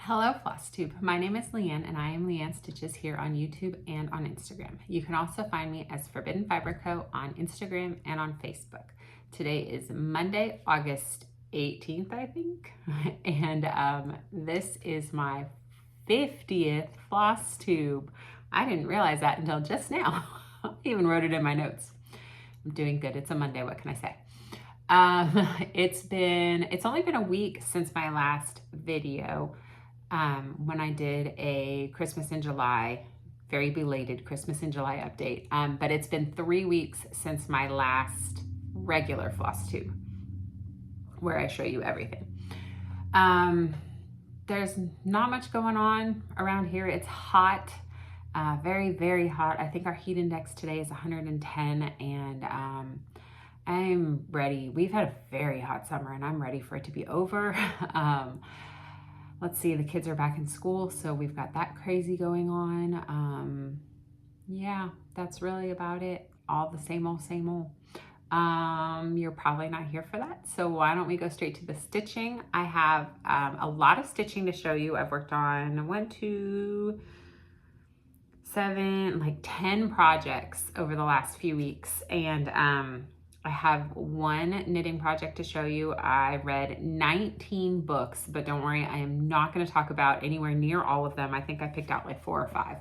Hello FlossTube, my name is Leann and I am leann.stitches here on YouTube and on Instagram. You can also find me as Forbidden Fiber Co. on Instagram and on Facebook. Today is Monday, August 18th, I think, and this is my 50th FlossTube. I didn't realize that until just now. I even wrote it in my notes. I'm doing good. It's a Monday, what can I say? It's only been a week since my last video. When I did a Christmas in July, very belated Christmas in July update. But it's been 3 weeks since my last regular FlossTube, where I show you everything. There's not much going on around here. It's hot, very, very hot. I think our heat index today is 110, and I'm ready. We've had a very hot summer and I'm ready for it to be over. Let's see, the kids are back in school, so we've got that crazy going on. Yeah, that's really about it. All the same old, same old. You're probably not here for that, so why don't we go straight to the stitching? I have a lot of stitching to show you. I've worked on 1, 2, 7, like 10 projects over the last few weeks, and I have one knitting project to show you. I read 19 books, but don't worry, I am not going to talk about anywhere near all of them. I think I picked out like 4 or 5.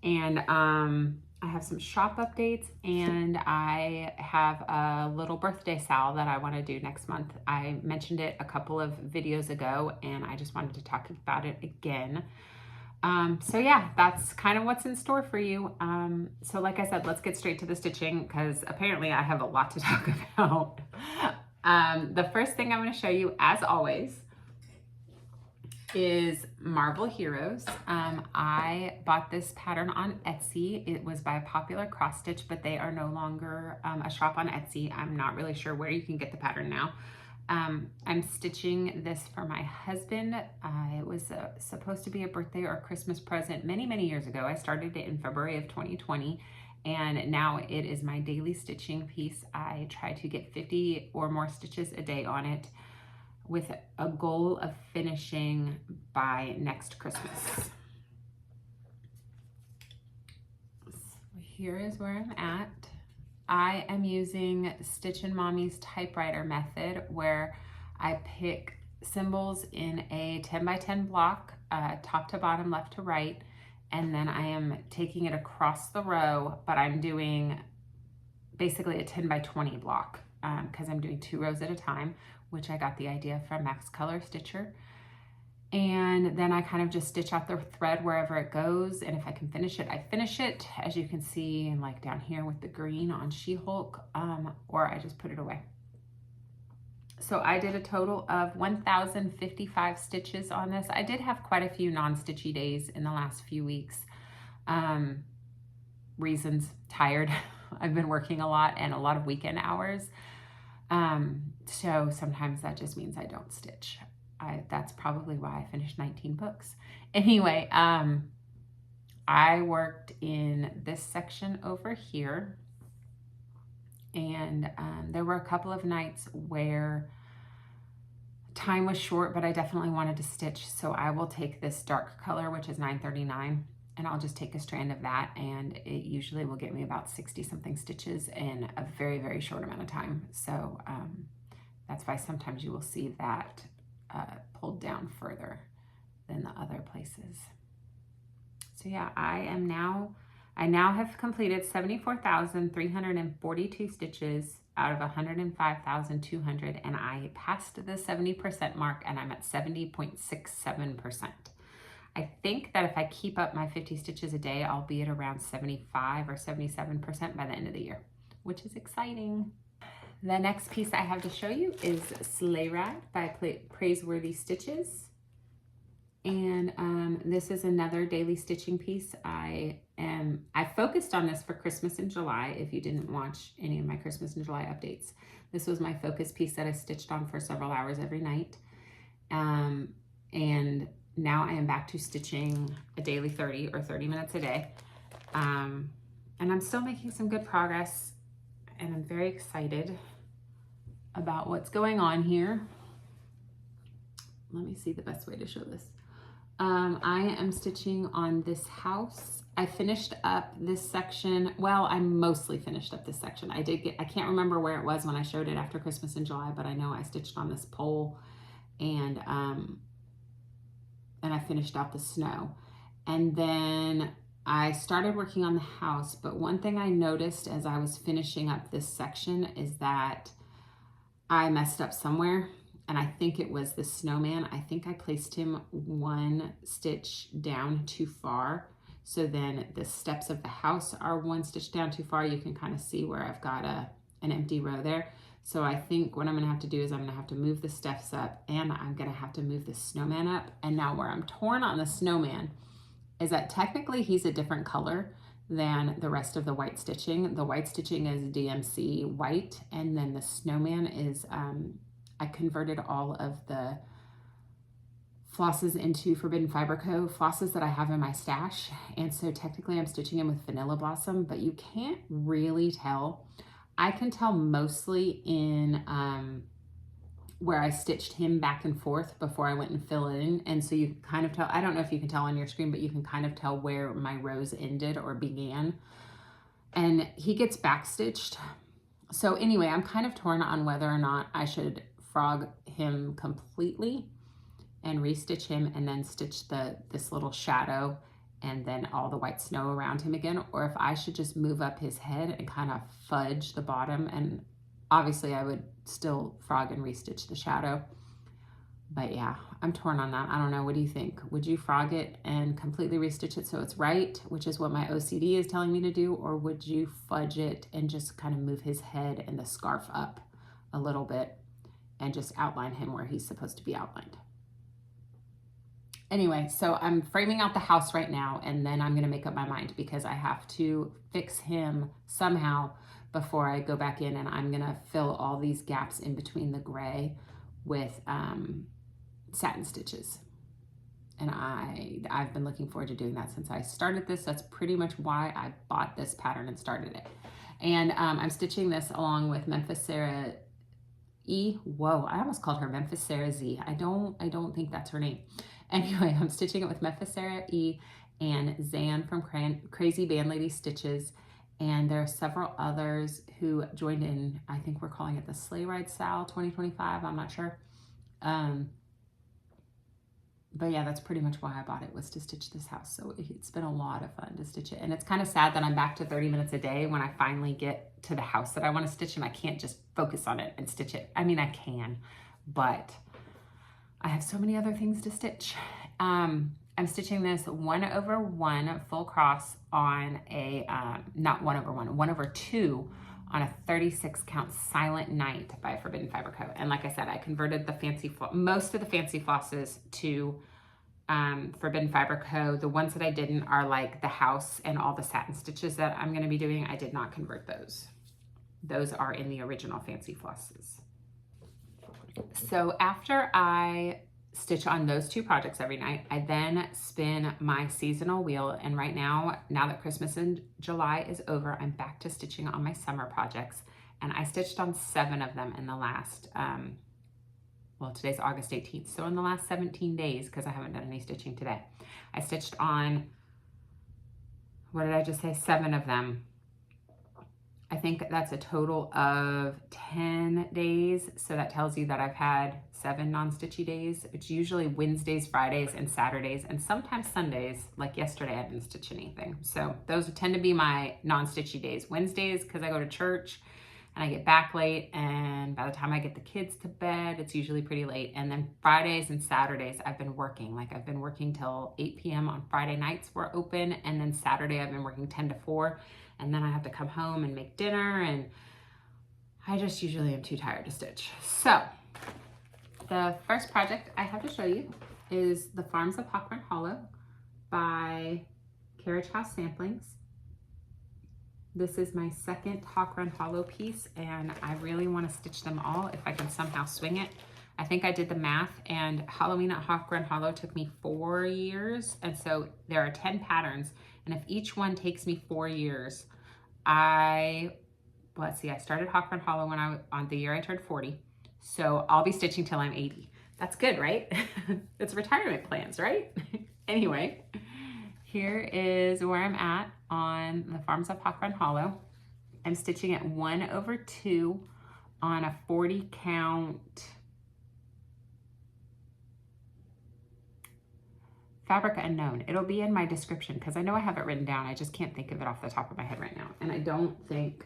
And I have some shop updates, and I have a little birthday sal that I want to do next month. I mentioned it a couple of videos ago, and I just wanted to talk about it again. So yeah, that's kind of what's in store for you. So like I said, let's get straight to the stitching because apparently I have a lot to talk about. The first thing I'm going to show you, as always, is Marble Heroes. I bought this pattern on Etsy. It was by a popular cross stitch, but they are no longer a shop on Etsy. I'm not really sure where you can get the pattern now. I'm stitching this for my husband. It was supposed to be a birthday or Christmas present many, many years ago. I started it in February of 2020, and now it is my daily stitching piece. I try to get 50 or more stitches a day on it with a goal of finishing by next Christmas. So here is where I'm at. I am using Stitch and Mommy's typewriter method, where I pick symbols in a 10 by 10 block, top to bottom, left to right, and then I am taking it across the row, but I'm doing basically a 10 by 20 block because I'm doing 2 rows at a time, which I got the idea from Max Color Stitcher. And then I kind of just stitch out the thread wherever it goes. And if I can finish it, I finish it, as you can see, and like down here with the green on She-Hulk, or I just put it away. So I did a total of 1,055 stitches on this. I did have quite a few non-stitchy days in the last few weeks. Reasons, tired. I've been working a lot and a lot of weekend hours. So sometimes that just means I don't stitch. That's probably why I finished 19 books. Anyway, I worked in this section over here, and there were a couple of nights where time was short, but I definitely wanted to stitch. So I will take this dark color, which is 939, and I'll just take a strand of that, and it usually will get me about 60 something stitches in a very, very short amount of time. So that's why sometimes you will see that pulled down further than the other places. So yeah, I now have completed 74,342 stitches out of 105,200, and I passed the 70% mark, and I'm at 70.67%. I think that if I keep up my 50 stitches a day, I'll be at around 75 or 77% by the end of the year, which is exciting. The next piece I have to show you is Sleigh by Praiseworthy Stitches. And this is another daily stitching piece. I focused on this for Christmas in July, if you didn't watch any of my Christmas in July updates. This was my focus piece that I stitched on for several hours every night. And now I am back to stitching a daily 30 or 30 minutes a day. And I'm still making some good progress, and I'm very excited about what's going on here. Let me see the best way to show this. I am stitching on this house. I finished up this section. Well, I mostly finished up this section. I can't remember where it was when I showed it after Christmas in July, but I know I stitched on this pole and I finished out the snow. And then I started working on the house, but one thing I noticed as I was finishing up this section is that I messed up somewhere, and I think it was the snowman. I think I placed him one stitch down too far. So then the steps of the house are one stitch down too far. You can kind of see where I've got an empty row there. So I think what I'm gonna have to do is I'm gonna have to move the steps up, and I'm gonna have to move the snowman up. And now where I'm torn on the snowman is that technically he's a different color than the rest of the white stitching. The white stitching is DMC white, and then the snowman is, I converted all of the flosses into Forbidden Fiber Co. flosses that I have in my stash. And so technically I'm stitching him with Vanilla Blossom, but you can't really tell. I can tell mostly in where I stitched him back and forth before I went and fill in. And so you can kind of tell, I don't know if you can tell on your screen, but you can kind of tell where my rows ended or began. And he gets back stitched. So anyway, I'm kind of torn on whether or not I should frog him completely and restitch him and then stitch this little shadow and then all the white snow around him again, or if I should just move up his head and kind of fudge the bottom. And obviously I would still frog and restitch the shadow. But yeah, I'm torn on that. I don't know. What do you think? Would you frog it and completely restitch it so it's right, which is what my OCD is telling me to do? Or would you fudge it and just kind of move his head and the scarf up a little bit and just outline him where he's supposed to be outlined? Anyway, so I'm framing out the house right now, and then I'm going to make up my mind because I have to fix him somehow before I go back in, and I'm going to fill all these gaps in between the gray with satin stitches. And I've been looking forward to doing that since I started this. That's pretty much why I bought this pattern and started it. And I'm stitching this along with Memphis Sarah E. Whoa, I almost called her Memphis Sarah Z. I don't think that's her name. Anyway, I'm stitching it with Memphis Sarah E. and Zan from Crazy Band Lady Stitches. And there are several others who joined in. I think we're calling it the Sleigh Ride Style 2025. I'm not sure. But yeah, that's pretty much why I bought it, was to stitch this house. So it's been a lot of fun to stitch it. And it's kind of sad that I'm back to 30 minutes a day when I finally get to the house that I want to stitch, and I can't just focus on it and stitch it. I mean, I can, but I have so many other things to stitch. I'm stitching this 1/1 full cross on a, not 1/1, 1/2 on a 36 count Silent Night by Forbidden Fiber Co. And like I said, I converted the most of the Fancy Flosses to Forbidden Fiber Co. The ones that I didn't are like the house and all the satin stitches that I'm going to be doing. I did not convert those. Those are in the original Fancy Flosses. So after I stitch on those two projects every night, I then spin my seasonal wheel. And right now that Christmas in July is over, I'm back to stitching on my summer projects. And I stitched on 7 of them in the last, well, today's August 18th. So in the last 17 days, because I haven't done any stitching today, I stitched on, what did I just say? 7 of them. I think that's a total of 10 days. So that tells you that I've had 7 non-stitchy days. It's usually Wednesdays, Fridays, and Saturdays, and sometimes Sundays. Like yesterday, I didn't stitch anything. So those tend to be my non-stitchy days. Wednesdays, because I go to church and I get back late, and by the time I get the kids to bed, it's usually pretty late. And then Fridays and Saturdays, I've been working. Like I've been working till 8 p.m. on Friday nights, we're open, and then Saturday I've been working 10 to 4. And then I have to come home and make dinner, and I just usually am too tired to stitch. So the first project I have to show you is the Farms of Hawk Run Hollow by Carriage House Samplings. This is my second Hawk Run Hollow piece, and I really want to stitch them all if I can somehow swing it. I think I did the math, and Halloween at Hawk Run Hollow took me 4 years, and so there are 10 patterns, and if each one takes me 4 years, let's see, I started Hawk Run Hollow on the year I turned 40, so I'll be stitching till I'm 80. That's good, right? It's retirement plans, right? Anyway, here is where I'm at on the Farms of Hawk Run Hollow. I'm stitching at 1/2 on a 40 count fabric unknown. It'll be in my description because I know I have it written down. I just can't think of it off the top of my head right now. And I don't think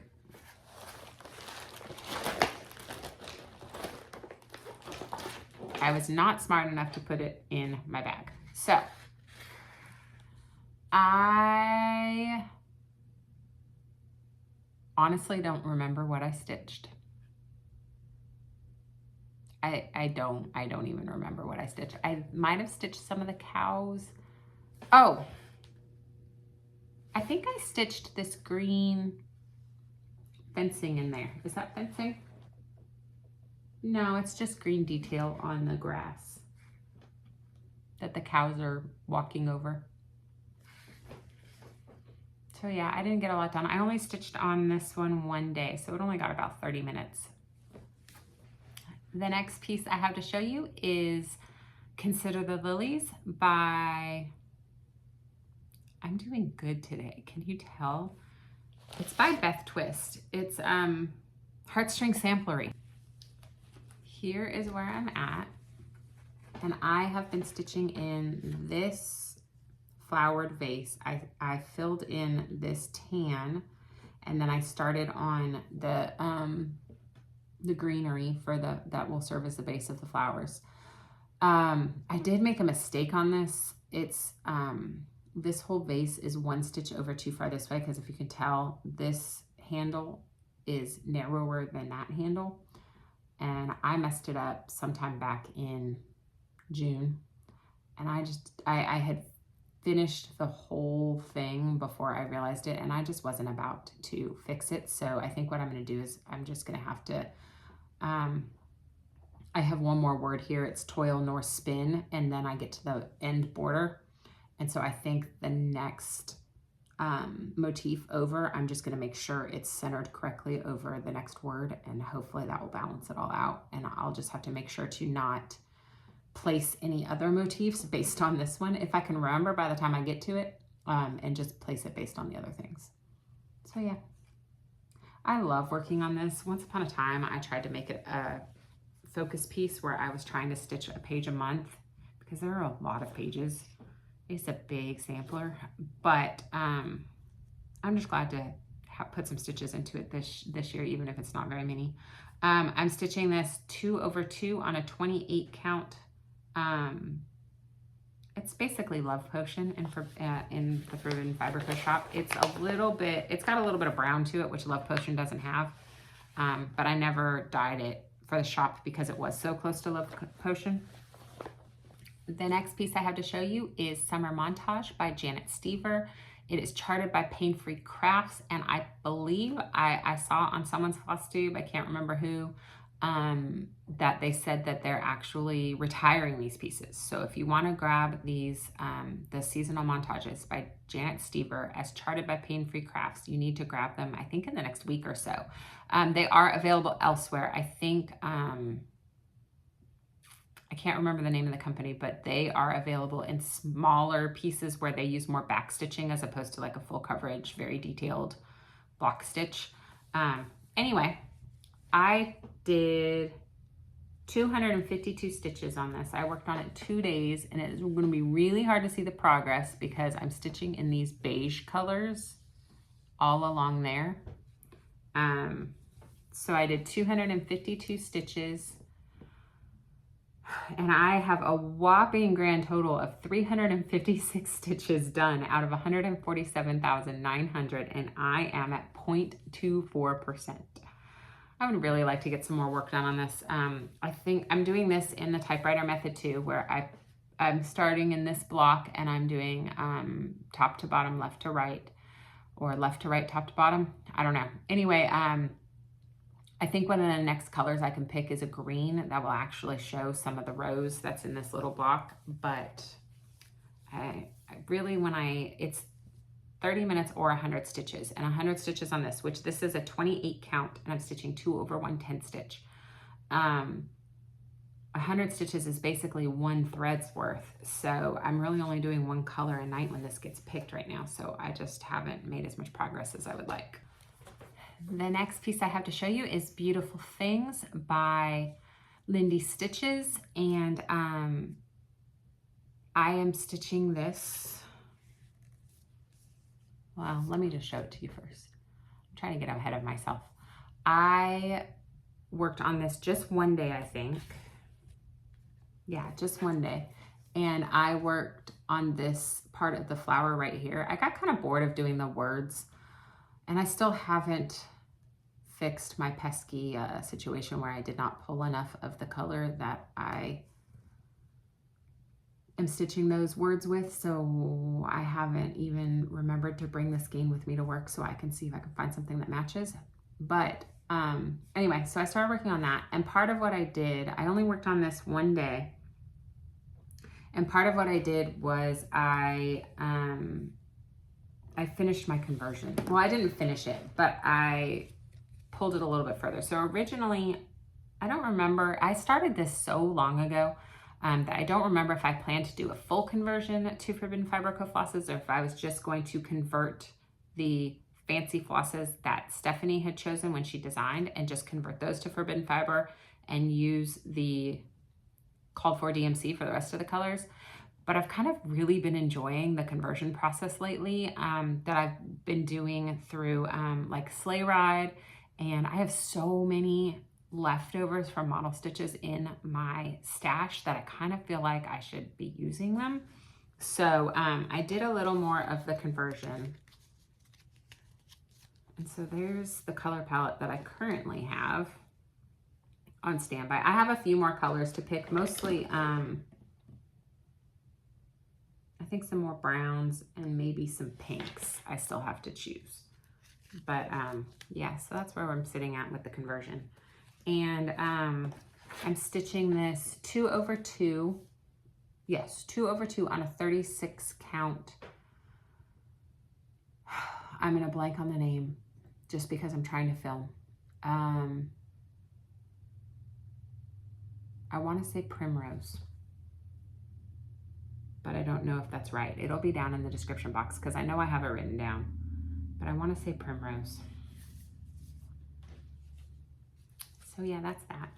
I was not smart enough to put it in my bag. So I honestly don't remember what I stitched. I don't even remember what I stitched. I might have stitched some of the cows. Oh, I think I stitched this green fencing in there. Is that fencing? No, it's just green detail on the grass that the cows are walking over. So yeah, I didn't get a lot done. I only stitched on this one day, so it only got about 30 minutes. The next piece I have to show you is Consider the Lilies by, I'm doing good today, can you tell? It's by Beth Twist. It's Heartstring Samplery. Here is where I'm at, and I have been stitching in this flowered vase. I filled in this tan, and then I started on the greenery for that will serve as the base of the flowers. I did make a mistake on this. It's this whole vase is 1 stitch over too far this way, because if you can tell, this handle is narrower than that handle, and I messed it up sometime back in June, and I had finished the whole thing before I realized it, and I just wasn't about to fix it. So I think what I'm going to do is I'm just going to have to I have one more word here. It's toil nor spin, and then I get to the end border. And so I think the next motif over, I'm just going to make sure it's centered correctly over the next word, and hopefully that will balance it all out. And I'll just have to make sure to not place any other motifs based on this one, if I can remember by the time I get to it, and just place it based on the other things. So yeah, I love working on this. Once upon a time, I tried to make it a focus piece where I was trying to stitch a page a month, because there are a lot of pages. It's a big sampler, but I'm just glad to put some stitches into it this year, even if it's not very many. I'm stitching this 2/2 on a 28 count. It's basically Love Potion in the Forbidden Fiber Co shop. It's got a little bit of brown to it, which Love Potion doesn't have. But I never dyed it for the shop because it was so close to Love Potion. The next piece I have to show you is Summer Montage by Janet Stever. It is charted by Pain Free Crafts, and I believe I saw on someone's FlossTube, I can't remember who, that they said that they're actually retiring these pieces. So if you want to grab these, the seasonal montages by Janet Stever as charted by Pain Free Crafts, you need to grab them, I think, in the next week or so. They are available elsewhere. I think, I can't remember the name of the company, but they are available in smaller pieces where they use more back stitching as opposed to like a full coverage, very detailed block stitch. Anyway, I did 252 stitches on this. I worked on it 2 days, and it's going to be really hard to see the progress because I'm stitching in these beige colors all along there. So I did 252 stitches, and I have a whopping grand total of 356 stitches done out of 147,900, and I am at 0.24%. I would really like to get some more work done on this. I think I'm doing this in the typewriter method too, where I'm starting in this block and I'm doing top to bottom, left to right, or left to right, top to bottom. I don't know. Anyway, I think one of the next colors I can pick is a green that will actually show some of the rows that's in this little block. But I really, it's 30 minutes or 100 stitches, and 100 stitches on this, which this is a 28 count, and I'm stitching 2/110 stitch. I 100 stitches is basically 1 thread's worth. So I'm really only doing 1 color a night when this gets picked right now. So I just haven't made as much progress as I would like. The next piece I have to show you is Beautiful Things by leann.stitches. And I am stitching this. Well, let me just show it to you first. I'm trying to get ahead of myself. I worked on this just one day, I think. Yeah, just one day. And I worked on this part of the flower right here. I got kind of bored of doing the words, and I still haven't fixed my pesky situation where I did not pull enough of the color that I am stitching those words with. So I haven't even remembered to bring the skein with me to work so I can see if I can find something that matches. But anyway, so I started working on that. And part of what I did, I only worked on this one day. And part of what I did was I finished my conversion. Well, I didn't finish it, but I pulled it a little bit further. So originally, I don't remember, I started this so long ago that I don't remember if I planned to do a full conversion to Forbidden Fiber co-flosses or if I was just going to convert the Fancy Flosses that Stephanie had chosen when she designed and just convert those to Forbidden Fiber and use the called for DMC for the rest of the colors. But I've kind of really been enjoying the conversion process lately that I've been doing through like Sleigh Ride, and I have so many leftovers from model stitches in my stash that I kind of feel like I should be using them. So I did a little more of the conversion. And so there's the color palette that I currently have on standby. I have a few more colors to pick, mostly I think some more browns and maybe some pinks I still have to choose. But yeah, so that's where I'm sitting at with the conversion. And I'm stitching this 2/2. Yes, 2/2 on a 36 count. I'm gonna blank on the name just because I'm trying to film. I want to say Primrose, but I don't know if that's right. It'll be down in the description box because I know I have it written down, but I want to say Primrose. So yeah, that's that.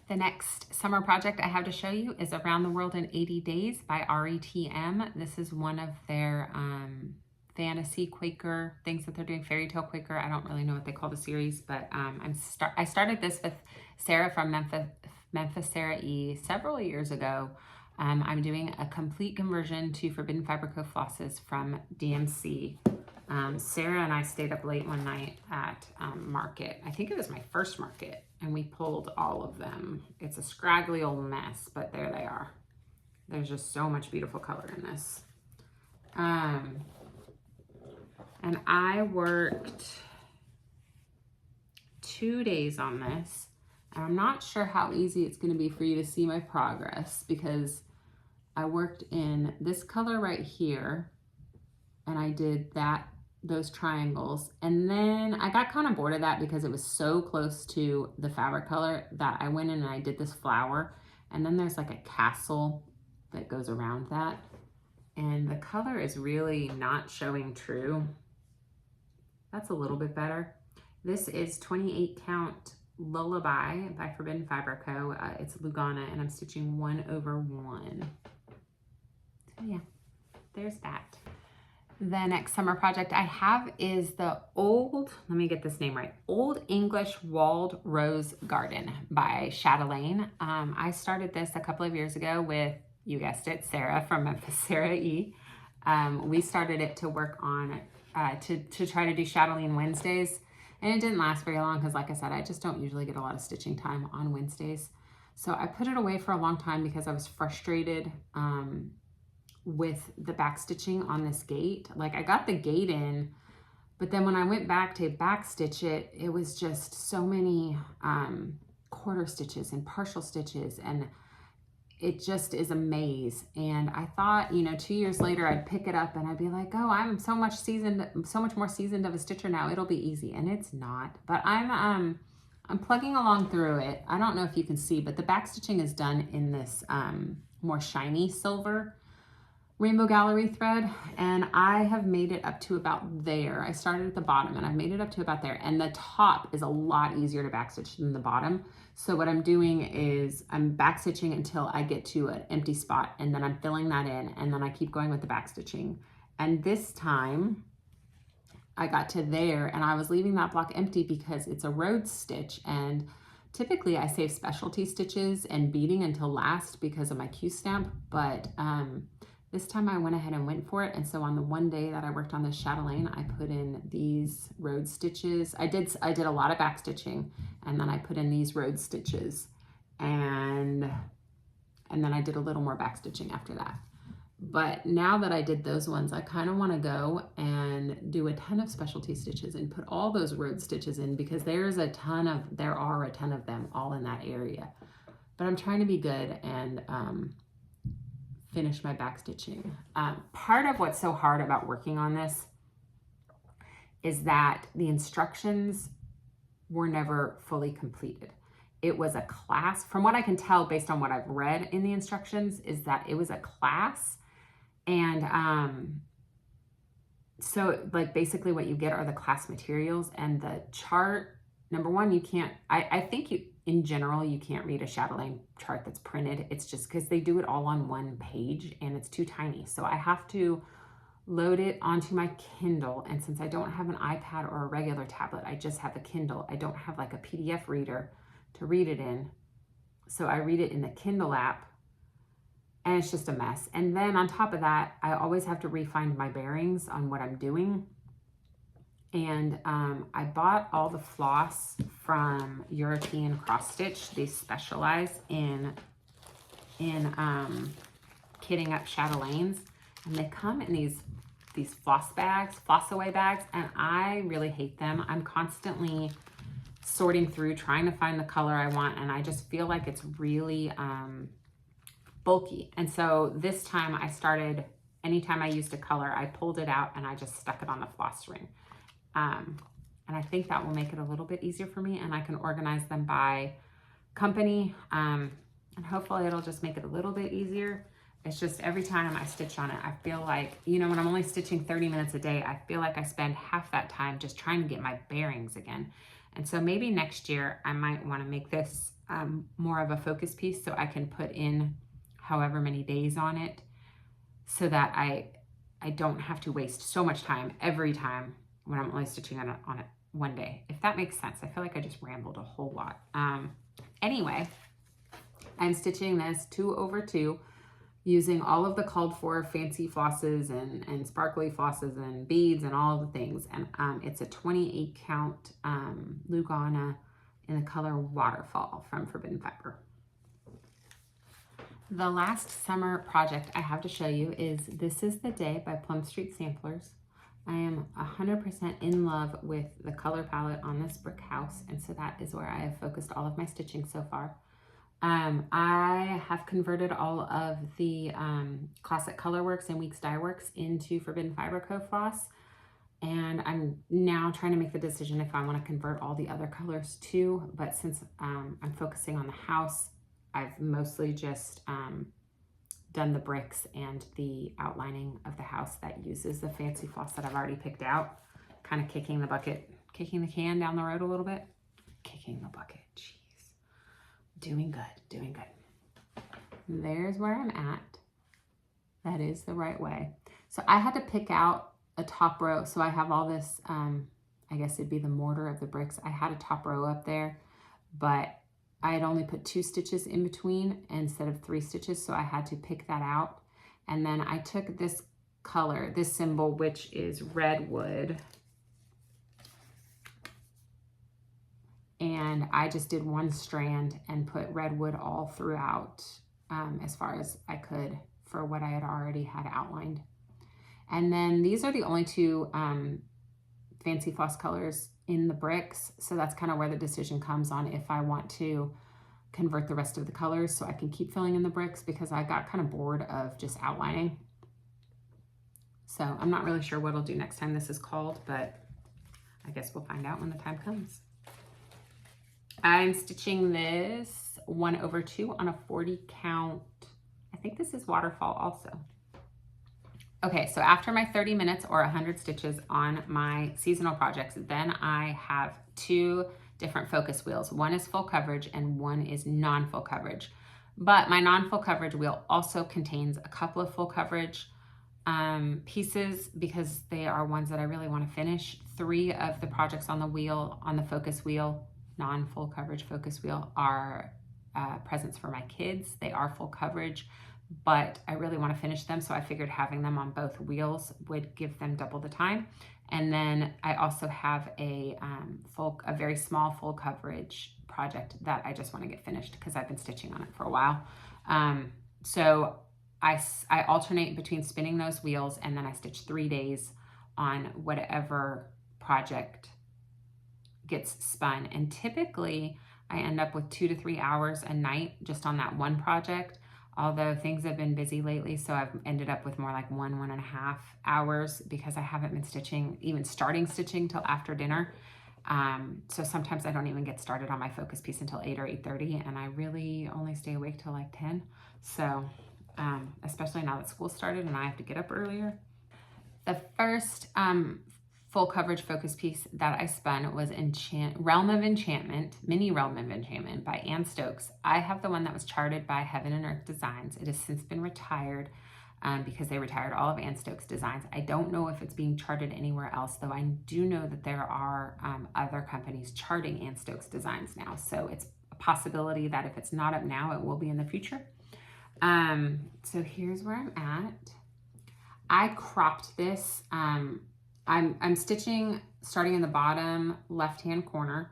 The next summer project I have to show you is Around the World in 80 Days by RETM. This is one of their fantasy Quaker things that they're doing, fairy tale Quaker. I don't really know what they call the series, but I started this with Sarah from Memphis Sarah E several years ago. I'm doing a complete conversion to Forbidden Fiber co-flosses from DMC. Sarah and I stayed up late one night at market. I think it was my first market, and we pulled all of them. It's a scraggly old mess, but there they are. There's just so much beautiful color in this. And I worked 2 days on this. And I'm not sure how easy it's going to be for you to see my progress because I worked in this color right here and I did those triangles. And then I got kind of bored of that because it was so close to the fabric color that I went in and I did this flower. And then there's like a castle that goes around that. And the color is really not showing true. That's a little bit better. This is 28 count Lullaby by Forbidden Fiber Co. It's Lugana, and I'm stitching 1/1. So yeah, there's that. The next summer project I have is the let me get this name right, Old English Walled Rose Garden by Chatelaine. I started this a couple of years ago with, you guessed it, Sarah from Memphis Sarah E. We started it to work on, to try to do Chatelaine Wednesdays. And it didn't last very long because, like I said, I just don't usually get a lot of stitching time on Wednesdays. So I put it away for a long time because I was frustrated with the back stitching on this gate. Like, I got the gate in, but then when I went back to back stitch it, it was just so many quarter stitches and partial stitches, and it just is a maze. And I thought, you know, 2 years later I'd pick it up and I'd be like, oh, I'm so much more seasoned of a stitcher now, it'll be easy. And it's not. But I'm I'm plugging along through it. I don't know if you can see, but the back stitching is done in this more shiny silver Rainbow Gallery thread, and I have made it up to about there. I started at the bottom and I've made it up to about there, and the top is a lot easier to backstitch than the bottom. So what I'm doing is I'm backstitching until I get to an empty spot, and then I'm filling that in, and then I keep going with the backstitching. And this time I got to there and I was leaving that block empty because it's a road stitch, and typically I save specialty stitches and beading until last because of my Q stamp, but this time I went ahead and went for it. And so on the one day that I worked on this chatelaine, I put in these road stitches. I did a lot of back stitching, and then I put in these road stitches, and then I did a little more back stitching after that. But now that I did those ones, I kind of want to go and do a ton of specialty stitches and put all those road stitches in, because there are a ton of them all in that area. But I'm trying to be good and finish my back stitching. Part of what's so hard about working on this is that the instructions were never fully completed. It was a class, from what I can tell based on what I've read in the instructions, is that it was a class, and so like basically what you get are the class materials, and the chart, number one, you can't, I think in general, you can't read a chatelaine chart that's printed. It's just because they do it all on one page and it's too tiny. So I have to load it onto my Kindle. And since I don't have an iPad or a regular tablet, I just have a Kindle. I don't have like a PDF reader to read it in. So I read it in the Kindle app, and it's just a mess. And then on top of that, I always have to re-find my bearings on what I'm doing. And I bought all the floss from European Cross Stitch. They specialize in kitting up chatelaines, and they come in these floss bags, floss away bags, and I really hate them. I'm constantly sorting through, trying to find the color I want, and I just feel like it's really bulky. And so this time I started, anytime I used a color, I pulled it out and I just stuck it on the floss ring. And I think that will make it a little bit easier for me, and I can organize them by company, and hopefully it'll just make it a little bit easier. It's just every time I stitch on it, I feel like, you know, when I'm only stitching 30 minutes a day, I feel like I spend half that time just trying to get my bearings again. And so maybe next year I might want to make this more of a focus piece, so I can put in however many days on it, so that I don't have to waste so much time every time when I'm only stitching on it one day, if that makes sense. I feel like I just rambled a whole lot. Anyway, I'm stitching this 2 over 2 using all of the called for fancy flosses and sparkly flosses and beads and all of the things. And it's a 28 count Lugana in the color Waterfall from Forbidden Fiber. The last summer project I have to show you is This Is the Day by Plum Street Samplers. I am 100% in love with the color palette on this brick house, and so that is where I have focused all of my stitching so far. I have converted all of the Classic Colorworks and Weeks Dye Works into Forbidden Fiber Co. floss, and I'm now trying to make the decision if I want to convert all the other colors too. But since I'm focusing on the house, I've mostly just done the bricks and the outlining of the house that uses the fancy floss that I've already picked out, kind of kicking the can down the road a little bit. Kicking the bucket, jeez. Doing good. There's where I'm at. That is the right way. So I had to pick out a top row. So I have all this, I guess it'd be the mortar of the bricks. I had a top row up there, but I had only put 2 stitches in between instead of 3 stitches, so I had to pick that out. And then I took this color, this symbol, which is redwood, and I just did 1 strand and put redwood all throughout as far as I could for what I had already had outlined. And then these are the only 2 fancy floss colors in the bricks, so that's kind of where the decision comes on if I want to convert the rest of the colors so I can keep filling in the bricks, because I got kind of bored of just outlining. So I'm not really sure what I'll do next time this is called, but I guess we'll find out when the time comes. I'm stitching this 1/2 on a 40 count. I think this is waterfall also. Okay, so after my 30 minutes or 100 stitches on my seasonal projects, then I have 2 different focus wheels. One is full coverage and one is non-full coverage. But my non-full coverage wheel also contains a couple of full coverage pieces because they are ones that I really want to finish. 3 of the projects on the wheel, on the focus wheel, non-full coverage focus wheel, are presents for my kids. They are full coverage, but I really want to finish them, so I figured having them on both wheels would give them double the time. And then I also have a very small full coverage project that I just want to get finished because I've been stitching on it for a while. So I alternate between spinning those wheels, and then I stitch 3 days on whatever project gets spun. And typically I end up with 2 to 3 hours a night just on that one project. Although things have been busy lately, so I've ended up with more like 1.5 hours because I haven't been stitching, even starting stitching till after dinner. So sometimes I don't even get started on my focus piece until 8 or 8:30, and I really only stay awake till like 10. So especially now that school started and I have to get up earlier. The first full coverage focus piece that I spun was Realm of Enchantment, Mini Realm of Enchantment by Ann Stokes. I have the one that was charted by Heaven and Earth Designs. It has since been retired because they retired all of Ann Stokes' designs. I don't know if it's being charted anywhere else, though I do know that there are other companies charting Ann Stokes' designs now. So it's a possibility that if it's not up now, it will be in the future. So here's where I'm at. I cropped this. I'm stitching starting in the bottom left-hand corner,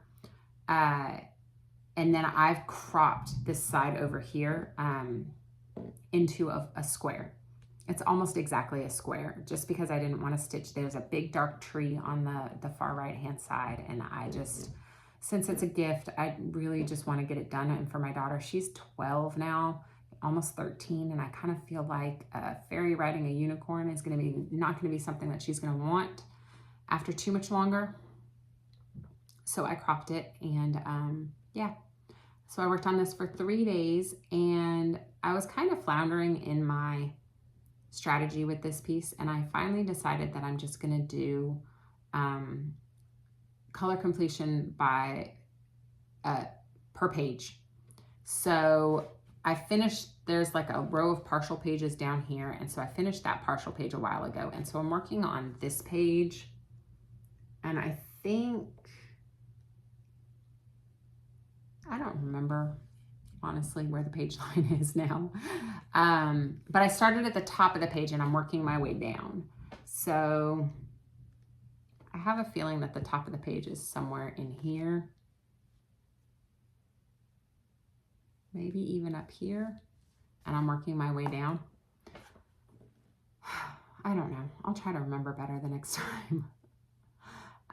and then I've cropped this side over here into a square. It's almost exactly a square, just because I didn't want to stitch. There's a big dark tree on the far right-hand side, and I just, since it's a gift, I really just want to get it done. And for my daughter, she's 12 now, almost 13, and I kind of feel like a fairy riding a unicorn is not going to be something that she's going to want after too much longer. So I cropped it, and yeah. So I worked on this for 3 days, and I was kind of floundering in my strategy with this piece, and I finally decided that I'm just going to do color completion by per page. So I finished, there's like a row of partial pages down here, and so I finished that partial page a while ago, and so I'm working on this page, and I think, I don't remember honestly where the page line is now, but I started at the top of the page and I'm working my way down. So I have a feeling that the top of the page is somewhere in here, maybe even up here, and I'm working my way down. I don't know. I'll try to remember better the next time.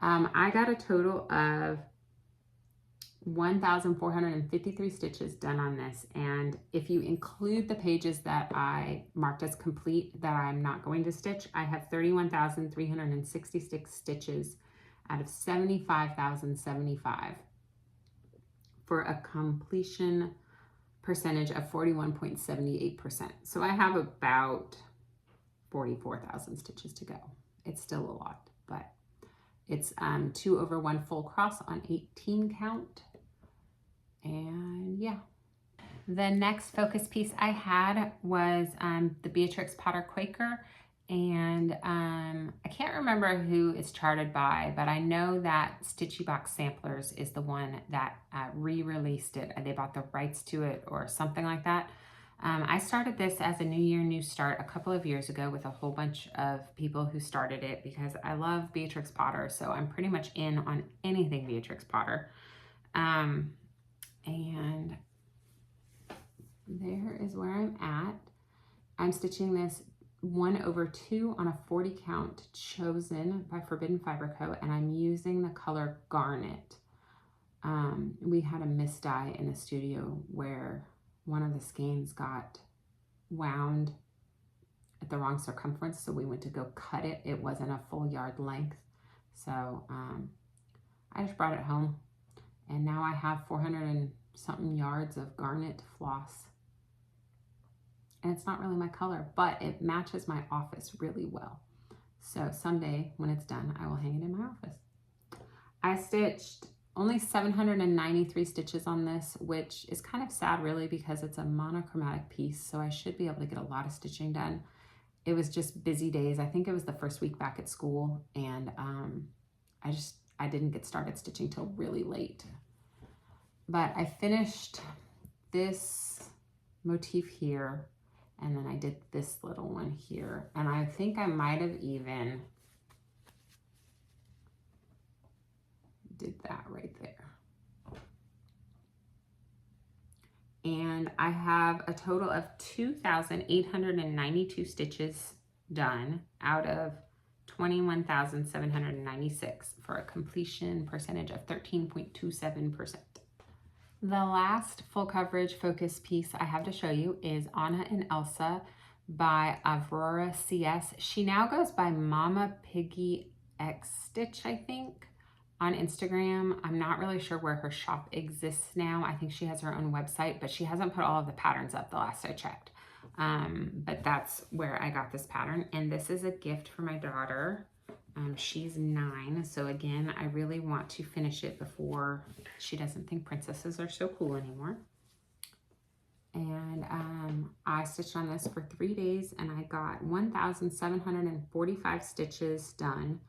I got a total of 1,453 stitches done on this, and if you include the pages that I marked as complete that I'm not going to stitch, I have 31,366 stitches out of 75,075 for a completion percentage of 41.78%. So I have about 44,000 stitches to go. It's still a lot, but it's 2 over 1 full cross on 18 count. And yeah. The next focus piece I had was the Beatrix Potter Quaker, and I can't remember who it's charted by, but I know that Stitchy Box Samplers is the one that re-released it. They bought the rights to it or something like that. I started this as a New Year, New Start a couple of years ago with a whole bunch of people who started it because I love Beatrix Potter, so I'm pretty much in on anything Beatrix Potter. And there is where I'm at. I'm stitching this 1/2 on a 40 count chosen by Forbidden Fiber Co., and I'm using the color Garnet. We had a misdye in the studio where one of the skeins got wound at the wrong circumference, so we went to go cut it. It wasn't a full yard length, so I just brought it home And now I have 400 and something yards of garnet floss. And it's not really my color, but it matches my office really well. So someday when it's done, I will hang it in my office. I stitched only 793 stitches on this, which is kind of sad really because it's a monochromatic piece, so I should be able to get a lot of stitching done. It was just busy days. I think it was the first week back at school, and I didn't get started stitching till really late. But I finished this motif here, and then I did this little one here, and I think I might have even did that right there. And I have a total of 2,892 stitches done out of 21,796 for a completion percentage of 13.27%. The last full coverage focus piece I have to show you is Anna and Elsa by Aurora CS. She now goes by Mama Piggy X Stitch, I think, on Instagram. I'm not really sure where her shop exists now. I think she has her own website, but she hasn't put all of the patterns up the last I checked. But that's where I got this pattern. And this is a gift for my daughter. She's 9. So again, I really want to finish it before she doesn't think princesses are so cool anymore. And I stitched on this for 3 days and I got 1,745 stitches done.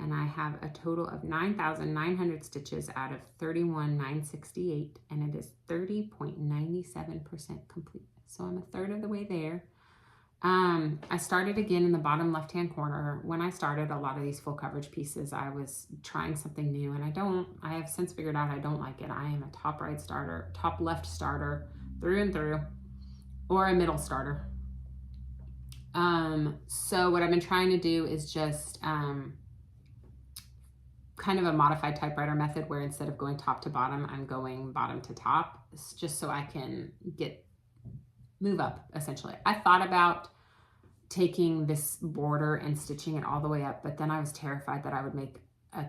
And I have a total of 9,900 stitches out of 31,968, and it is 30.97% complete. So I'm a third of the way there. I started again in the bottom left-hand corner. When I started a lot of these full coverage pieces, I was trying something new, and I have since figured out I don't like it. I am a top right starter, top left starter through and through, or a middle starter. So what I've been trying to do is just, kind of a modified typewriter method where instead of going top to bottom, I'm going bottom to top, just so I can move up essentially. I thought about taking this border and stitching it all the way up, but then I was terrified that I would make a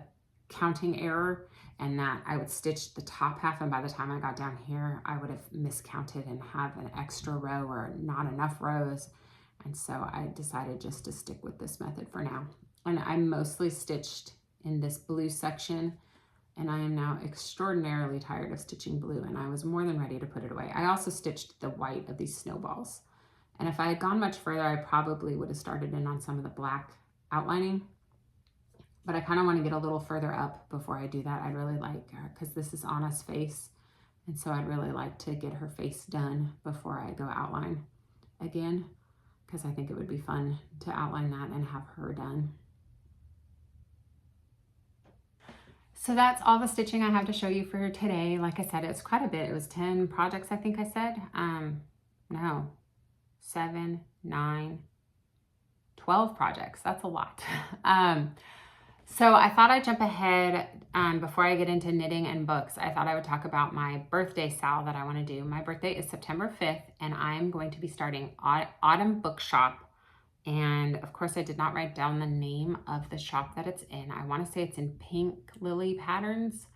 counting error and that I would stitch the top half, and by the time I got down here, I would have miscounted and have an extra row or not enough rows. And so I decided just to stick with this method for now. And I mostly stitched in this blue section, and I am now extraordinarily tired of stitching blue, and I was more than ready to put it away. I also stitched the white of these snowballs, and if I had gone much further, I probably would have started in on some of the black outlining, but I kind of want to get a little further up before I do that. I'd really like, because this is Anna's face, and so I'd really like to get her face done before I go outline again, because I think it would be fun to outline that and have her done. So that's all the stitching I have to show you for today. Like I said, it's quite a bit. It was 10 projects, I think I said. No, 7, 9, 12 projects. That's a lot. So I thought I'd jump ahead before I get into knitting and books. I thought I would talk about my birthday sale that I want to do. My birthday is September 5th, and I'm going to be starting Autumn Bookshop. And of course, I did not write down the name of the shop that it's in. I want to say it's in Pink Lily Patterns.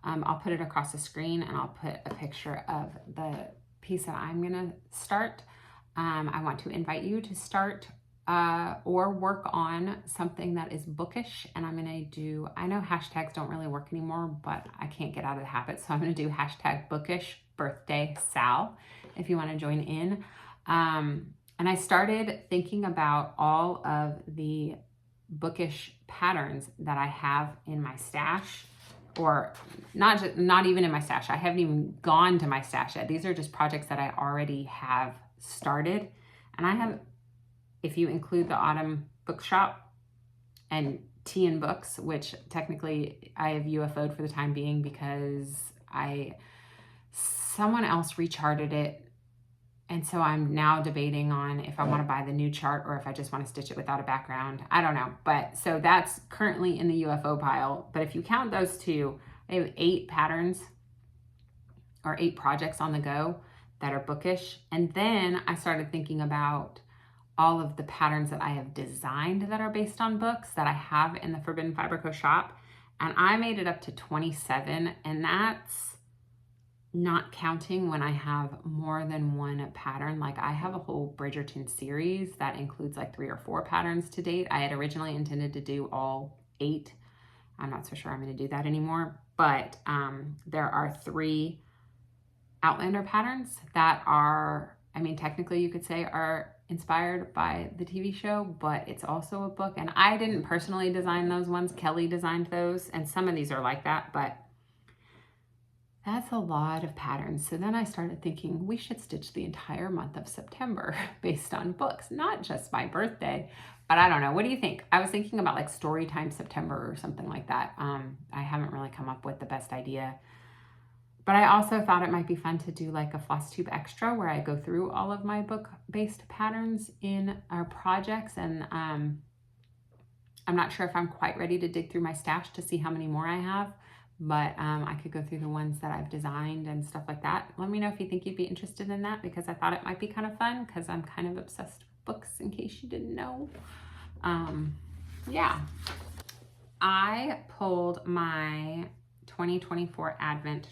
I'll put it across the screen, and I'll put a picture of the piece that I'm going to start. I want to invite you to start or work on something that is bookish. And I'm going to do, I know hashtags don't really work anymore, but I can't get out of the habit. So I'm going to do hashtag bookish birthday Sal if you want to join in. And I started thinking about all of the bookish patterns that I have in my stash, or not even in my stash. I haven't even gone to my stash yet. These are just projects that I already have started. And I have, if you include the Autumn Bookshop and Tea and Books, which technically I have UFO'd for the time being because someone else recharted it. And so I'm now debating on if I want to buy the new chart or if I just want to stitch it without a background. I don't know. But so that's currently in the UFO pile. But if you count those two, I have 8 patterns or 8 projects on the go that are bookish. And then I started thinking about all of the patterns that I have designed that are based on books that I have in the Forbidden Fiber Co shop. and I made it up to 27, and that's not counting when I have more than one pattern. Like I have a whole Bridgerton series that includes like 3 or 4 patterns to date. I had originally intended to do all 8. I'm not so sure I'm going to do that anymore, but there are 3 Outlander patterns that are, I mean, technically you could say are inspired by the TV show, but it's also a book. And I didn't personally design those ones. Kelly designed those, and some of these are like that, but that's a lot of patterns. So then I started thinking we should stitch the entire month of September based on books, not just my birthday, but I don't know. What do you think? I was thinking about like story time September or something like that. I haven't really come up with the best idea, but I also thought it might be fun to do like a FlossTube extra where I go through all of my book-based patterns in our projects. And I'm not sure if I'm quite ready to dig through my stash to see how many more I have. But I could go through the ones that I've designed and stuff like that. Let me know if you think you'd be interested in that, because I thought it might be kind of fun, because I'm kind of obsessed with books, in case you didn't know. Yeah. I pulled my 2024 Advent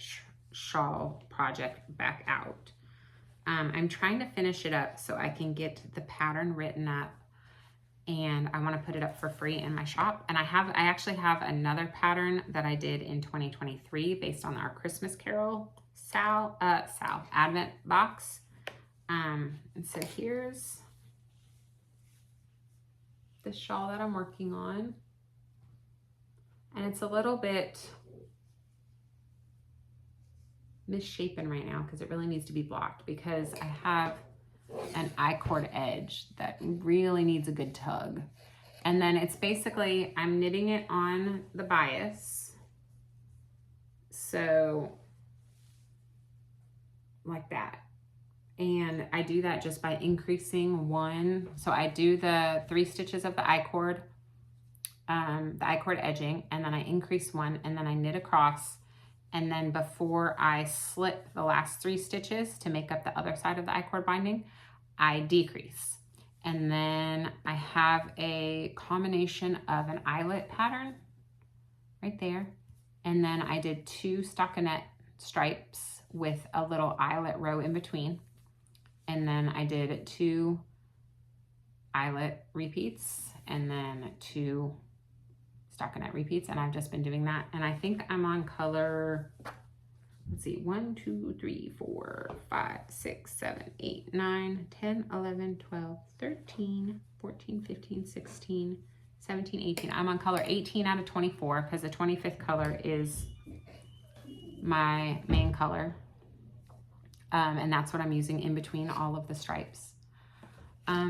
Shawl project back out. I'm trying to finish it up so I can get the pattern written up, and I want to put it up for free in my shop. And I actually have another pattern that I did in 2023 based on our Christmas Carol Advent box. And so here's the shawl that I'm working on. And it's a little bit misshapen right now because it really needs to be blocked, because I have an I-cord edge that really needs a good tug. And then it's basically, I'm knitting it on the bias. So like that. And I do that just by increasing 1. So I do the 3 stitches of the I-cord edging, and then I increase 1, and then I knit across. And then before I slip the last 3 stitches to make up the other side of the I-cord binding, I decrease. And then I have a combination of an eyelet pattern right there. And then I did 2 stockinette stripes with a little eyelet row in between. And then I did 2 eyelet repeats and then 2 stockinette repeats. And I've just been doing that. And I think I'm on color, let's see, 1, 2, 3, 4, 5, 6, 7, 8, 9, 10, 11, 12, 13, 14, 15, 16, 17, 18. I'm on color 18 out of 24 because the 25th color is my main color. And that's what I'm using in between all of the stripes.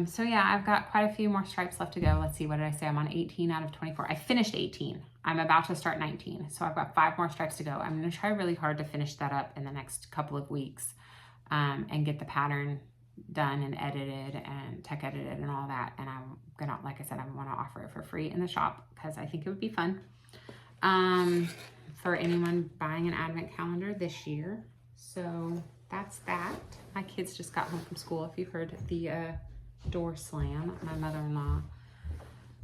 So yeah, I've got quite a few more stripes left to go. Let's see, what did I say? I'm on 18 out of 24. I finished 18. I'm about to start 19. So I've got 5 more stripes to go. I'm going to try really hard to finish that up in the next couple of weeks, and get the pattern done and edited and tech edited and all that. And I'm going to, like I said, I want to offer it for free in the shop because I think it would be fun for anyone buying an advent calendar this year. So that's that. My kids just got home from school. If you've heard the door slam, my mother-in-law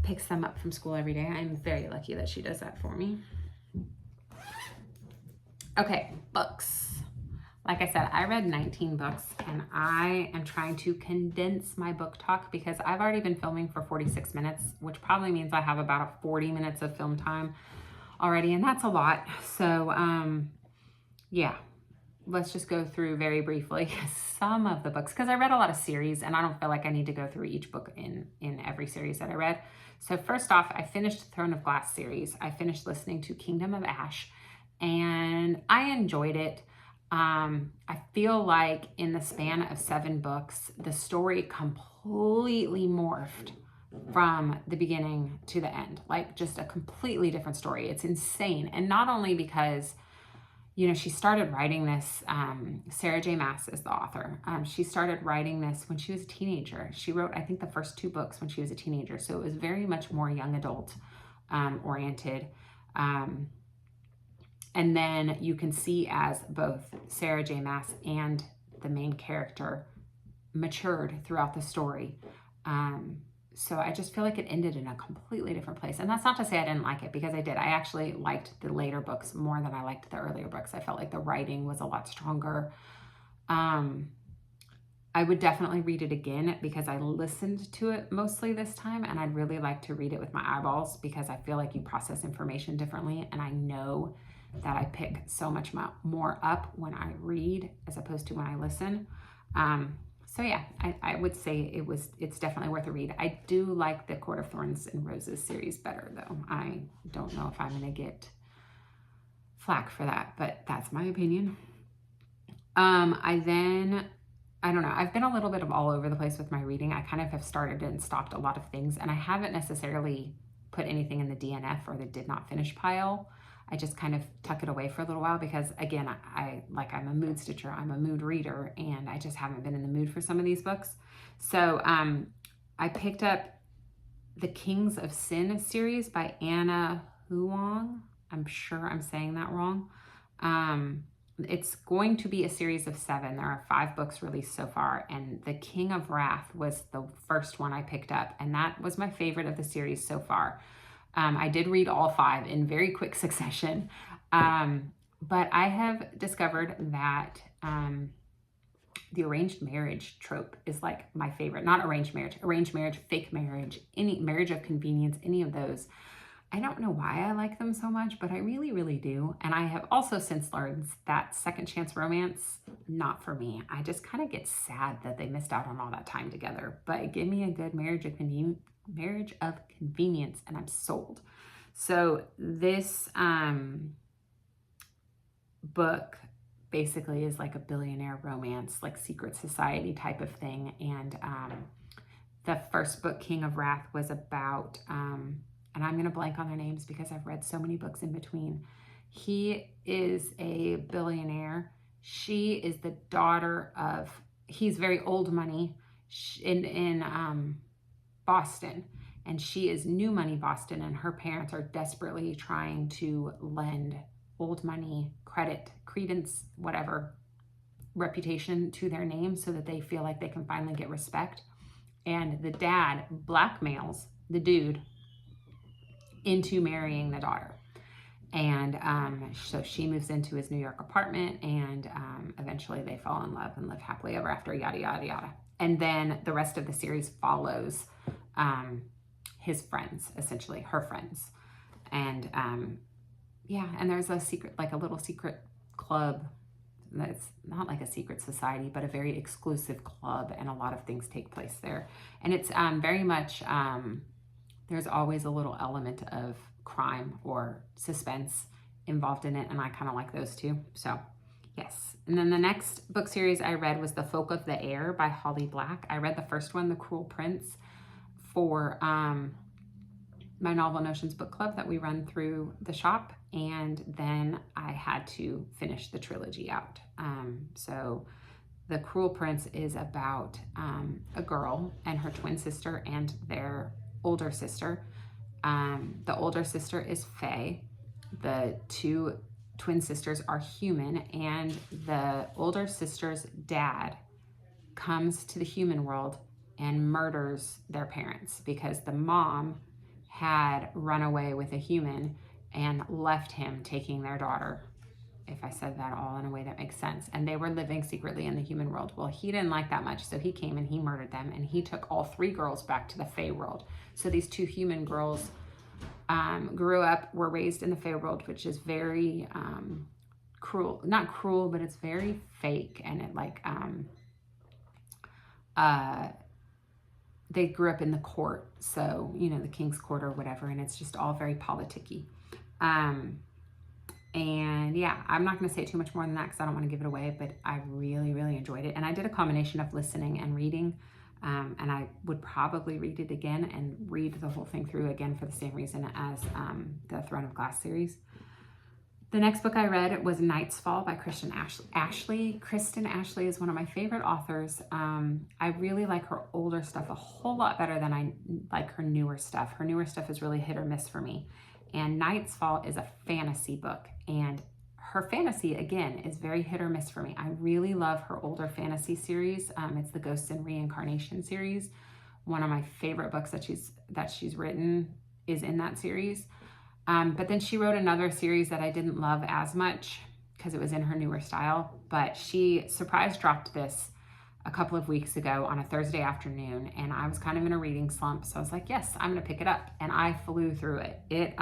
picks them up from school every day. I'm very lucky that she does that for me. Okay, books. Like I said, I read 19 books, and I am trying to condense my book talk because I've already been filming for 46 minutes, which probably means I have about 40 minutes of film time already, and that's a lot. So yeah, let's just go through very briefly some of the books, because I read a lot of series and I don't feel like I need to go through each book in every series that I read. So first off, I finished the Throne of Glass series. I finished listening to Kingdom of Ash and I enjoyed it. I feel like in the span of 7 books, the story completely morphed from the beginning to the end, like just a completely different story. It's insane. And not only because, you know, she started writing this, Sarah J. Maas is the author. She started writing this when she was a teenager. She wrote, I think, the first 2 books when she was a teenager. So it was very much more young adult oriented. And then you can see as both Sarah J. Maas and the main character matured throughout the story. so I just feel like it ended in a completely different place. And that's not to say I didn't like it, because I did. I actually liked the later books more than I liked the earlier books. I felt like the writing was a lot stronger. I would definitely read it again because I listened to it mostly this time, and I'd really like to read it with my eyeballs because I feel like you process information differently, and I know that I pick so much more up when I read as opposed to when I listen. So yeah, I would say it's definitely worth a read. I do like the Court of Thorns and Roses series better, though. I don't know if I'm going to get flack for that, but that's my opinion. I don't know, I've been a little bit of all over the place with my reading. I kind of have started and stopped a lot of things, and I haven't necessarily put anything in the DNF or the did not finish pile. I just kind of tuck it away for a little while because, again, I'm a mood stitcher, I'm a mood reader, and I just haven't been in the mood for some of these books. So I picked up the Kings of Sin series by Anna Huang. I'm sure I'm saying that wrong. It's going to be a series of 7. There are 5 books released so far, and The King of Wrath was the first one I picked up, and that was my favorite of the series so far. I did read all 5 in very quick succession, but I have discovered that the arranged marriage trope is like my favorite. Not arranged marriage, fake marriage, any marriage of convenience, any of those. I don't know why I like them so much, but I really, really do. And I have also since learned that second chance romance, not for me. I just kind of get sad that they missed out on all that time together. But give me a good marriage of convenience and I'm sold. So this book basically is like a billionaire romance, like secret society type of thing. And the first book, King of Wrath, was about... and I'm going to blank on their names because I've read so many books in between. He is a billionaire. She is the daughter of, he's very old money in Boston, and she is new money Boston, and her parents are desperately trying to lend old money, credit, credence, whatever, reputation to their name so that they feel like they can finally get respect. And the dad blackmails the dude into marrying the daughter. And so she moves into his New York apartment, and eventually they fall in love and live happily ever after, yada, yada, yada. And then the rest of the series follows his friends, essentially, her friends. And yeah, and there's a secret, like a little secret club that's not like a secret society, but a very exclusive club, and a lot of things take place there. And it's very much... there's always a little element of crime or suspense involved in it, and I kind of like those too. So, yes. And then the next book series I read was The Folk of the Air by Holly Black. I read the first one, The Cruel Prince, for my Novel Notions book club that we run through the shop, and then I had to finish the trilogy out. So The Cruel Prince is about a girl and her twin sister and their older sister. The older sister is Fae. The 2 twin sisters are human, and the older sister's dad comes to the human world and murders their parents because the mom had run away with a human and left him taking their daughter, if I said that all in a way that makes sense. And they were living secretly in the human world. Well, he didn't like that much, so he came and he murdered them, and he took all 3 girls back to the Fae world. So these 2 human girls grew up, were raised in the Fae world, which is very cruel. Not cruel, but it's very fake, and it like... they grew up in the court, so, you know, the king's court or whatever, and it's just all very politicky. And yeah, I'm not going to say too much more than that because I don't want to give it away, but I really, really enjoyed it. And I did a combination of listening and reading, and I would probably read it again and read the whole thing through again for the same reason as the Throne of Glass series. The next book I read was Night's Fall by Kristen Ashley. Kristen Ashley is one of my favorite authors. I really like her older stuff a whole lot better than I like her newer stuff. Her newer stuff is really hit or miss for me. And Night's Fall is a fantasy book, and her fantasy, again, is very hit or miss for me. I really love her older fantasy series. It's the Ghosts and Reincarnation series, One of my favorite books that she's written is in that series. But then she wrote another series that I didn't love as much because it was in her newer style, but she surprise dropped this a couple of weeks ago on a Thursday afternoon, and I was kind of in a reading slump, so I was like, yes, I'm gonna pick it up, and I flew through it. It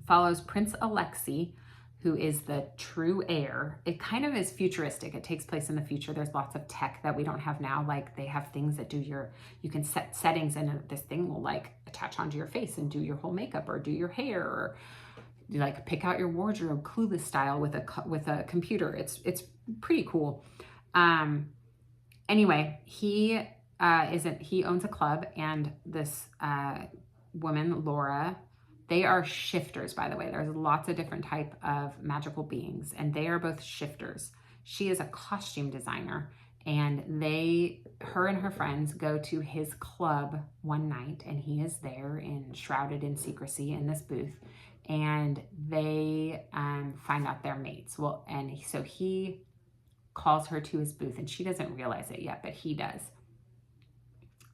follows Prince Alexei, who is the true heir. It kind of is futuristic. It takes place in the future. There's lots of tech that we don't have now. Like they have things that you can set settings and this thing will like attach onto your face and do your whole makeup or do your hair or like pick out your wardrobe, Clueless style with a computer. It's pretty cool. Anyway, he owns a club, and this woman, Laura, they are shifters, by the way. There's lots of different type of magical beings, and they are both shifters. She is a costume designer, and her and her friends go to his club one night, and he is there shrouded in secrecy in this booth, and they find out they're mates. Well, and so he calls her to his booth, and she doesn't realize it yet, but he does.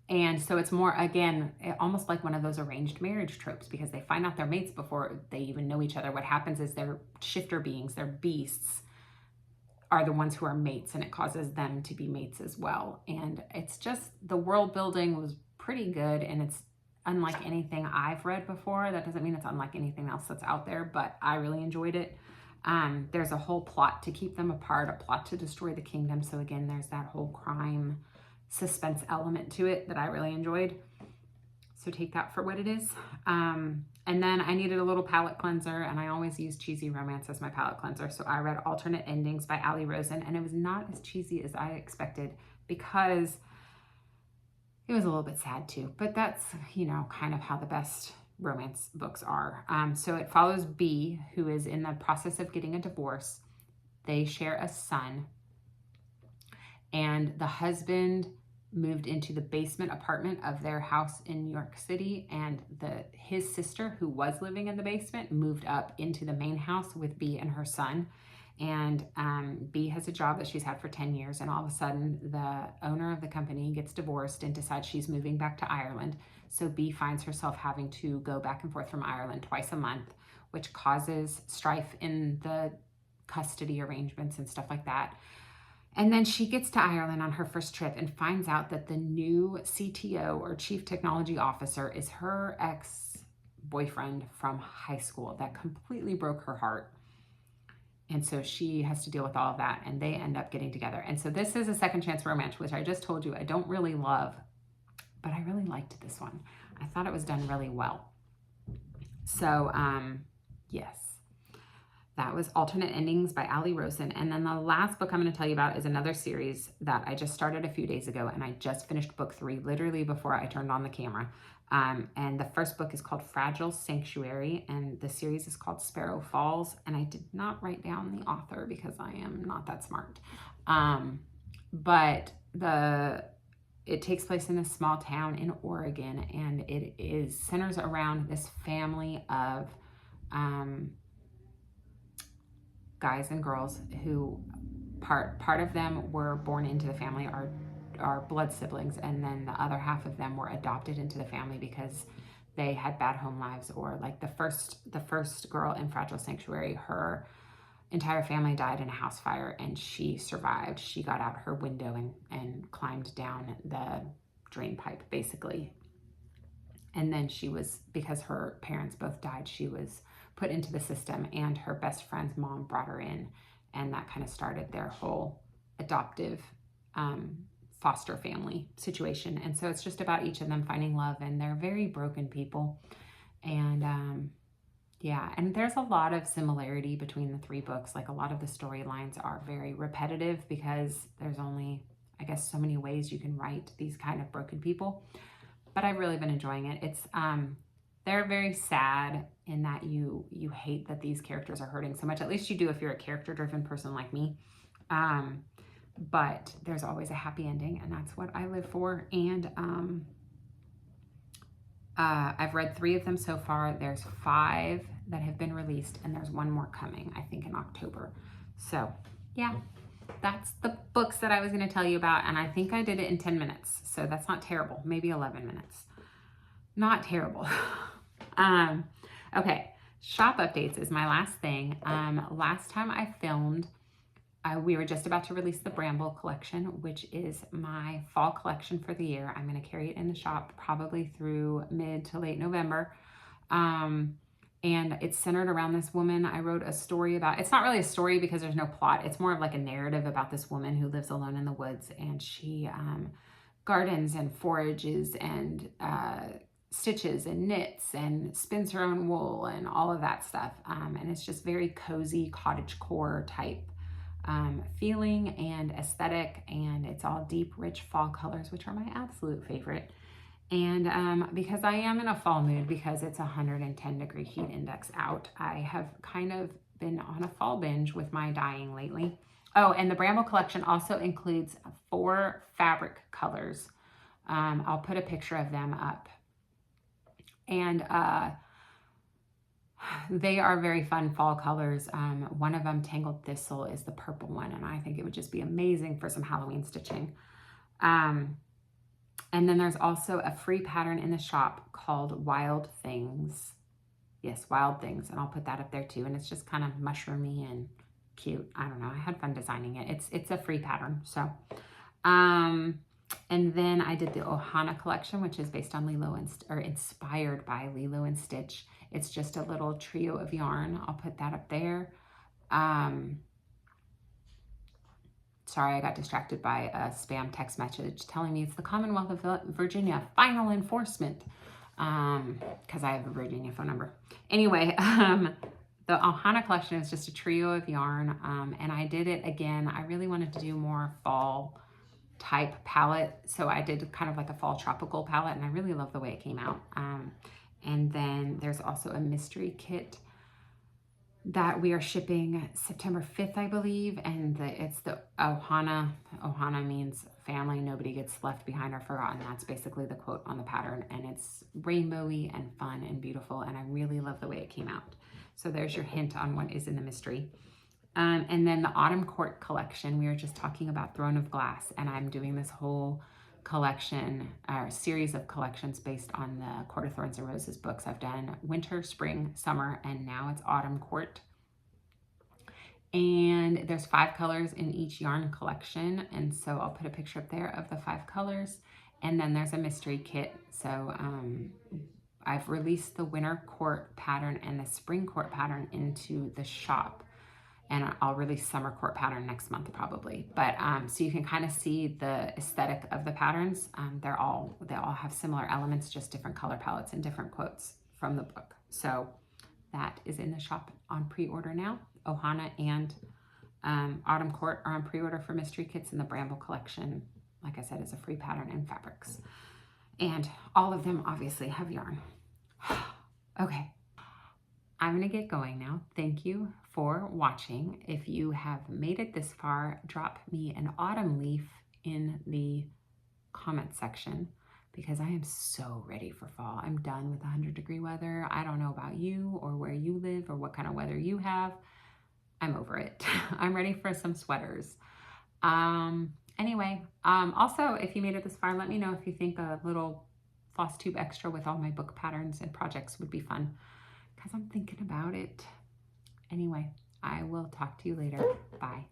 And so it's more, again, almost like one of those arranged marriage tropes, because they find out they're mates before they even know each other. What happens is their shifter beings, their beasts, are the ones who are mates, and it causes them to be mates as well. And it's just, the world building was pretty good, and it's unlike anything I've read before. That doesn't mean it's unlike anything else that's out there, but I really enjoyed it. There's a whole plot to keep them apart, a plot to destroy the kingdom. So again, there's that whole crime suspense element to it that I really enjoyed. So take that for what it is. And then I needed a little palette cleanser, and I always use cheesy romance as my palette cleanser. So I read Alternate Endings by Ali Rosen, and it was not as cheesy as I expected because it was a little bit sad too, but that's, kind of how the best romance books are. So it follows B, who is in the process of getting a divorce. They share a son, and the husband moved into the basement apartment of their house in New York City, and his sister, who was living in the basement, moved up into the main house with B and her son. And B has a job that she's had for 10 years, and all of a sudden the owner of the company gets divorced and decides she's moving back to Ireland. So B finds herself having to go back and forth from Ireland twice a month, which causes strife in the custody arrangements and stuff like that. And then she gets to Ireland on her first trip and finds out that the new CTO, or Chief Technology Officer, is her ex-boyfriend from high school. That completely broke her heart. And so she has to deal with all of that, and they end up getting together. And so this is a second chance romance, which I just told you I don't really love, but I really liked this one. I thought it was done really well. So, yes. That was Alternate Endings by Ali Rosen. And then the last book I'm going to tell you about is another series that I just started a few days ago, and I just finished book 3 literally before I turned on the camera. And the first book is called Fragile Sanctuary, and the series is called Sparrow Falls. And I did not write down the author because I am not that smart. But it takes place in a small town in Oregon, and it centers around this family of guys and girls who part of them were born into the family, are blood siblings, and then the other half of them were adopted into the family because they had bad home lives, or like the first girl in Fragile Sanctuary, her entire family died in a house fire, and she survived. She got out her window and climbed down the drain pipe, basically. And then because her parents both died, she was put into the system, and her best friend's mom brought her in, and that kind of started their whole adoptive foster family situation. And so it's just about each of them finding love, and they're very broken people. And yeah, and there's a lot of similarity between the 3 books. Like a lot of the storylines are very repetitive because there's only, I guess, so many ways you can write these kind of broken people. But I've really been enjoying it. It's they're very sad in that you hate that these characters are hurting so much. At least you do if you're a character-driven person like me. But there's always a happy ending, and that's what I live for. And I've read 3 of them so far. There's 5 that have been released, and there's 1 more coming, I think, in October. So, yeah. that's the books that I was going to tell you about, and I think I did it in 10 minutes, so that's not terrible. Maybe 11 minutes. Not terrible. Okay, shop updates is my last thing. Last time I filmed, we were just about to release the Bramble collection, which is my fall collection for the year. I'm going to carry it in the shop probably through mid to late November. And it's centered around this woman I wrote a story about. It's not really a story because there's no plot. It's more of like a narrative about this woman who lives alone in the woods, and she gardens and forages and stitches and knits and spins her own wool and all of that stuff. And it's just very cozy cottagecore type feeling and aesthetic, and it's all deep, rich fall colors, which are my absolute favorite. And because I am in a fall mood, because it's 110-degree heat index out, I have kind of been on a fall binge with my dyeing lately. Oh, and the Bramble collection also includes 4 fabric colors. I'll put a picture of them up. And they are very fun fall colors. One of them, Tangled Thistle, is the purple one, and I think it would just be amazing for some Halloween stitching. And then there's also a free pattern in the shop called Wild Things. Yes, Wild Things, and I'll put that up there too. And it's just kind of mushroomy and cute. I don't know. I had fun designing it. It's a free pattern. So, and then I did the Ohana collection, which is based on inspired by Lilo and Stitch. It's just a little trio of yarn. I'll put that up there. Sorry, I got distracted by a spam text message telling me it's the Commonwealth of Virginia final enforcement, because I have a Virginia phone number. Anyway, the Ohana collection is just a trio of yarn, and I did it again. I really wanted to do more fall type palette, so I did kind of like a fall tropical palette, and I really love the way it came out. And then there's also a mystery kit that we are shipping September 5th, I believe, and it's the Ohana. Ohana means family, nobody gets left behind or forgotten. That's basically the quote on the pattern, and it's rainbowy and fun and beautiful, and I really love the way it came out. So there's your hint on what is in the mystery. And then the Autumn Court collection, we were just talking about Throne of Glass, and I'm doing this whole collection, or series of collections based on the Court of Thorns and Roses books. I've done winter, spring, summer, and now it's Autumn Court. And there's 5 colors in each yarn collection, and so I'll put a picture up there of the 5 colors. And then there's a mystery kit. So I've released the winter court pattern and the spring court pattern into the shop, and I'll release summer court pattern next month probably. But so you can kind of see the aesthetic of the patterns. They all have similar elements, just different color palettes and different quotes from the book. So that is in the shop on pre-order now. Ohana and Autumn Court are on pre-order for mystery kits, and the Bramble collection, like I said, is a free pattern and fabrics. And all of them obviously have yarn. Okay. I'm gonna get going now. Thank you for watching. If you have made it this far, drop me an autumn leaf in the comment section, because I am so ready for fall. I'm done with 100-degree weather. I don't know about you or where you live or what kind of weather you have. I'm over it. I'm ready for some sweaters. Anyway, also, if you made it this far, let me know if you think a little FlossTube extra with all my book patterns and projects would be fun, because I'm thinking about it. Anyway, I will talk to you later. Bye.